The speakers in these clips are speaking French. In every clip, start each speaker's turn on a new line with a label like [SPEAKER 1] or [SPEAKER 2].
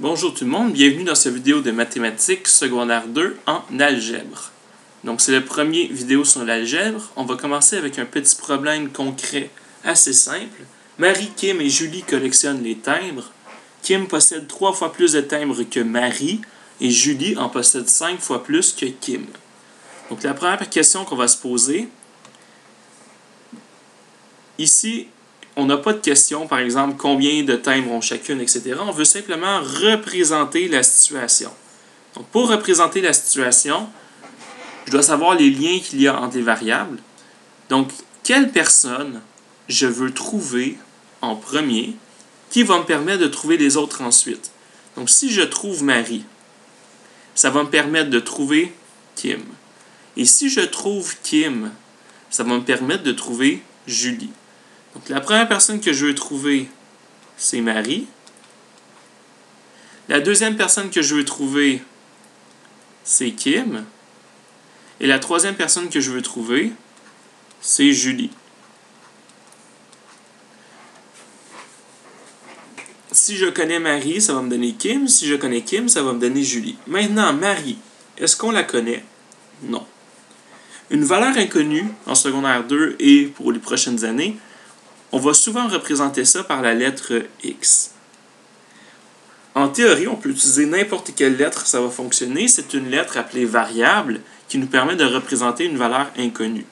[SPEAKER 1] Bonjour tout le monde, bienvenue dans cette vidéo de mathématiques secondaire 2 en algèbre. Donc c'est le premier vidéo sur l'algèbre. On va commencer avec un petit problème concret assez simple. Marie, Kim et Julie collectionnent les timbres. Kim possède 3 fois plus de timbres que Marie et Julie en possède 5 fois plus que Kim. Donc la première question qu'on va se poser, ici, on n'a pas de question, par exemple, combien de timbres ont chacune, etc. On veut simplement représenter la situation. Donc, pour représenter la situation, je dois savoir les liens qu'il y a entre les variables. Donc, quelle personne je veux trouver en premier qui va me permettre de trouver les autres ensuite. Donc, si je trouve Marie, ça va me permettre de trouver Kim. Et si je trouve Kim, ça va me permettre de trouver Julie. Donc, la première personne que je veux trouver, c'est Marie. La deuxième personne que je veux trouver, c'est Kim. Et la troisième personne que je veux trouver, c'est Julie. Si je connais Marie, ça va me donner Kim. Si je connais Kim, ça va me donner Julie. Maintenant, Marie, est-ce qu'on la connaît? Non. Une valeur inconnue en secondaire 2 et pour les prochaines années, on va souvent représenter ça par la lettre X. En théorie, on peut utiliser n'importe quelle lettre, ça va fonctionner. C'est une lettre appelée variable qui nous permet de représenter une valeur inconnue.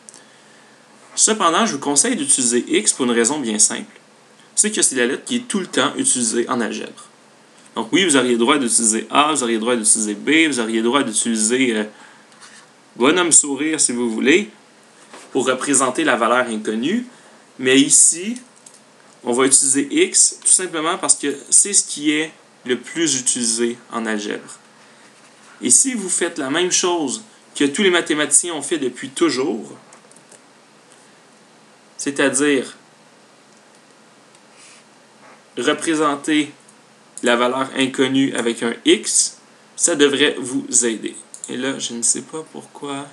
[SPEAKER 1] Cependant, je vous conseille d'utiliser X pour une raison bien simple. C'est que c'est la lettre qui est tout le temps utilisée en algèbre. Donc oui, vous auriez le droit d'utiliser A, vous auriez le droit d'utiliser B, vous auriez le droit d'utiliser bonhomme sourire si vous voulez, pour représenter la valeur inconnue. Mais ici, on va utiliser X tout simplement parce que c'est ce qui est le plus utilisé en algèbre. Et si vous faites la même chose que tous les mathématiciens ont fait depuis toujours, c'est-à-dire représenter la valeur inconnue avec un X, ça devrait vous aider. Et là, je ne sais pas pourquoi.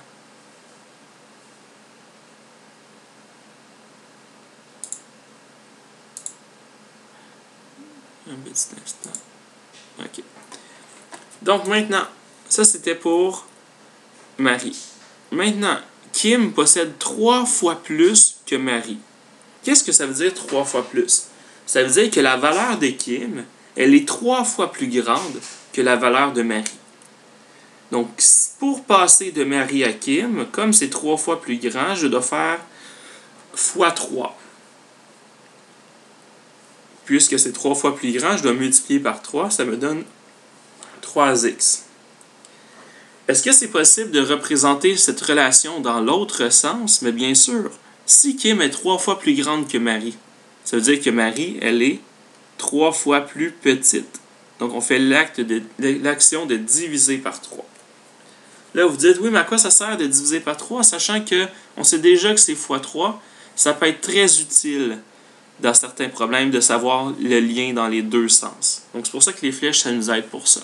[SPEAKER 1] Un petit instant. OK. Donc maintenant, ça c'était pour Marie. Maintenant, Kim possède 3 fois plus que Marie. Qu'est-ce que ça veut dire 3 fois plus? Ça veut dire que la valeur de Kim, elle est 3 fois plus grande que la valeur de Marie. Donc, pour passer de Marie à Kim, comme c'est 3 fois plus grand, je dois faire fois 3. Puisque c'est 3 fois plus grand, je dois multiplier par 3, ça me donne 3x. Est-ce que c'est possible de représenter cette relation dans l'autre sens? Mais bien sûr, si Kim est 3 fois plus grande que Marie, ça veut dire que Marie, elle est 3 fois plus petite. Donc, on fait l'action de diviser par 3. Là, vous dites, oui, mais à quoi ça sert de diviser par 3? Sachant qu'on sait déjà que c'est fois 3, ça peut être très utile dans certains problèmes de savoir le lien dans les deux sens. Donc, c'est pour ça que les flèches, ça nous aide pour ça.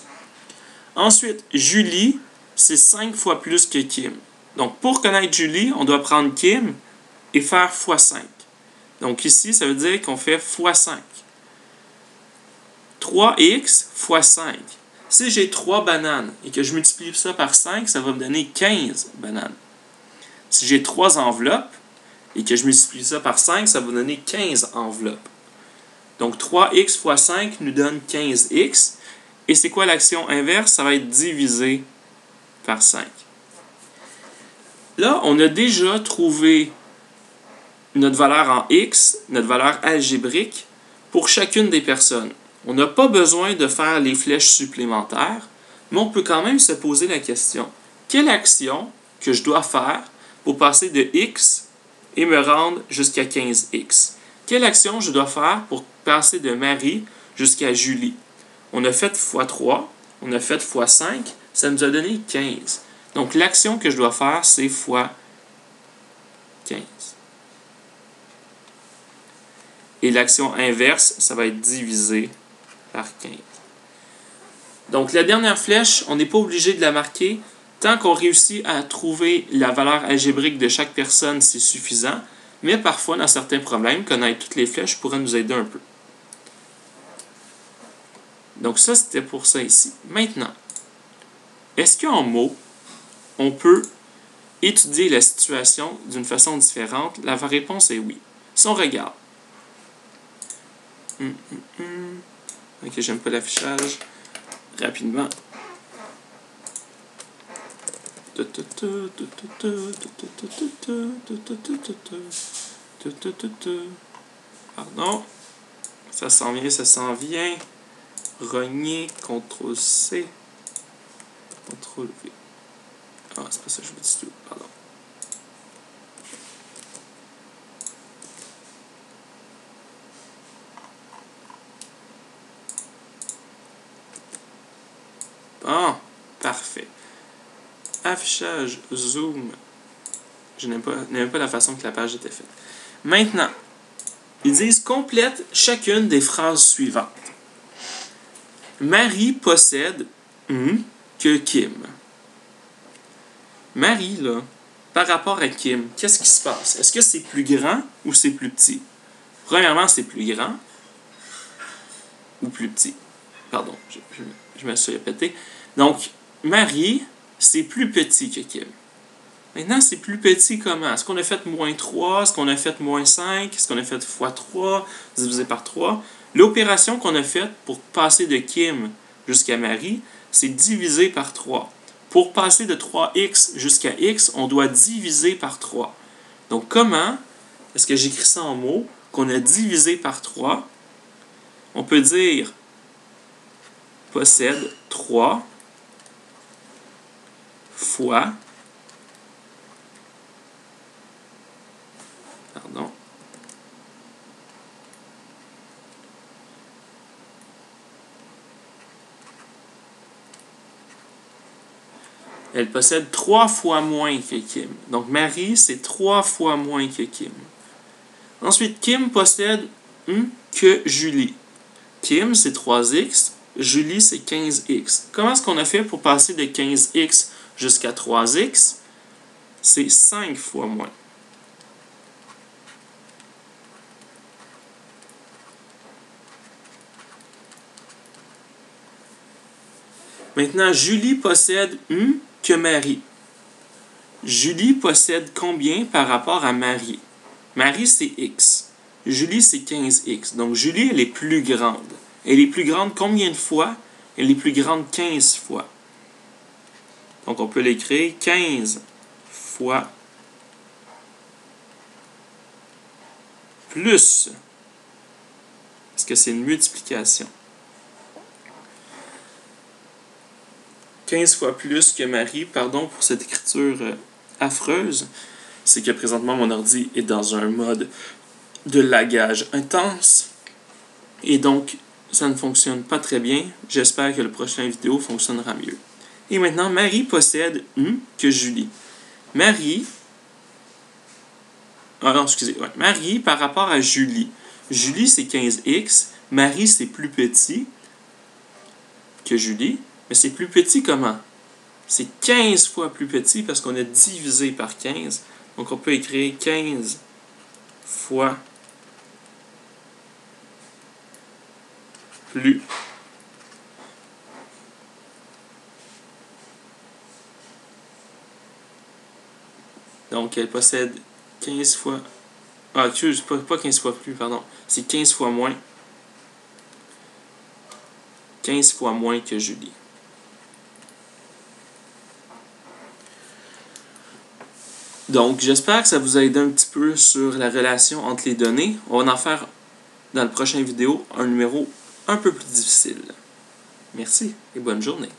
[SPEAKER 1] Ensuite, Julie, c'est 5 fois plus que Kim. Donc, pour connaître Julie, on doit prendre Kim et faire fois 5. Donc, ici, ça veut dire qu'on fait fois 5. 3x fois 5. Si j'ai 3 bananes et que je multiplie ça par 5, ça va me donner 15 bananes. Si j'ai 3 enveloppes, et que je multiplie ça par 5, ça va donner 15 enveloppes. Donc, 3x fois 5 nous donne 15x. Et c'est quoi l'action inverse? Ça va être divisé par 5. Là, on a déjà trouvé notre valeur en x, notre valeur algébrique, pour chacune des personnes. On n'a pas besoin de faire les flèches supplémentaires, mais on peut quand même se poser la question, quelle action que je dois faire pour passer de x et me rendre jusqu'à 15x. Quelle action je dois faire pour passer de Marie jusqu'à Julie? On a fait x3, on a fait x5, ça nous a donné 15. Donc, l'action que je dois faire, c'est x15. Et l'action inverse, ça va être divisé par 15. Donc, la dernière flèche, on n'est pas obligé de la marquer. Tant qu'on réussit à trouver la valeur algébrique de chaque personne, c'est suffisant. Mais parfois, dans certains problèmes, connaître toutes les flèches pourrait nous aider un peu. Donc ça, c'était pour ça ici. Maintenant, est-ce qu'en mots, on peut étudier la situation d'une façon différente? La réponse est oui. Si on regarde. Ok, j'aime pas l'affichage. Rapidement. Pardon. Ça s'en vient, ça s'en vient. Rogner, CTRL-C. CTRL-V. Ah, c'est pas ça que je veux dire tout. Pardon. Bon, parfait. Affichage, zoom. Je n'aime pas la façon que la page était faite. Maintenant, ils disent complète chacune des phrases suivantes. Marie possède que Kim. Marie, là, par rapport à Kim, qu'est-ce qui se passe? Est-ce que c'est plus grand ou c'est plus petit? Premièrement, c'est plus grand ou plus petit. Pardon, je me suis répété. Donc, Marie, c'est plus petit que Kim. Maintenant, c'est plus petit comment? Est-ce qu'on a fait moins 3? Est-ce qu'on a fait moins 5? Est-ce qu'on a fait fois 3 divisé par 3? L'opération qu'on a faite pour passer de Kim jusqu'à Marie, c'est diviser par 3. Pour passer de 3x jusqu'à x, on doit diviser par 3. Donc, comment est-ce que j'écris ça en mots qu'on a divisé par 3? On peut dire possède 3 fois elle possède 3 fois moins que Kim. Donc, Marie, c'est 3 fois moins que Kim. Ensuite, Kim possède que Julie. Kim, c'est 3x. Julie, c'est 15x. Comment est-ce qu'on a fait pour passer de 15x jusqu'à 3x? C'est 5 fois moins. Maintenant, Julie possède que Marie. Julie possède combien par rapport à Marie? Marie, c'est x. Julie, c'est 15x. Donc, Julie, elle est plus grande. Elle est plus grande combien de fois? Elle est plus grande 15 fois. Donc, on peut l'écrire 15 fois plus. Parce que c'est une multiplication. 15 fois plus que Marie, pardon pour cette écriture affreuse, c'est que présentement mon ordi est dans un mode de lagage intense et donc ça ne fonctionne pas très bien. J'espère que la prochaine vidéo fonctionnera mieux. Et maintenant, Marie possède que Julie. Marie, Marie par rapport à Julie. Julie, c'est 15x. Marie, c'est plus petit que Julie. Mais c'est plus petit comment? C'est 15 fois plus petit parce qu'on a divisé par 15. Donc, on peut écrire 15 fois plus. Donc, elle possède 15 fois... Ah, excuse, pas 15 fois plus, pardon. C'est 15 fois moins. 15 fois moins que Julie. Donc, j'espère que ça vous a aidé un petit peu sur la relation entre les données. On va en faire dans la prochaine vidéo un numéro un peu plus difficile. Merci et bonne journée.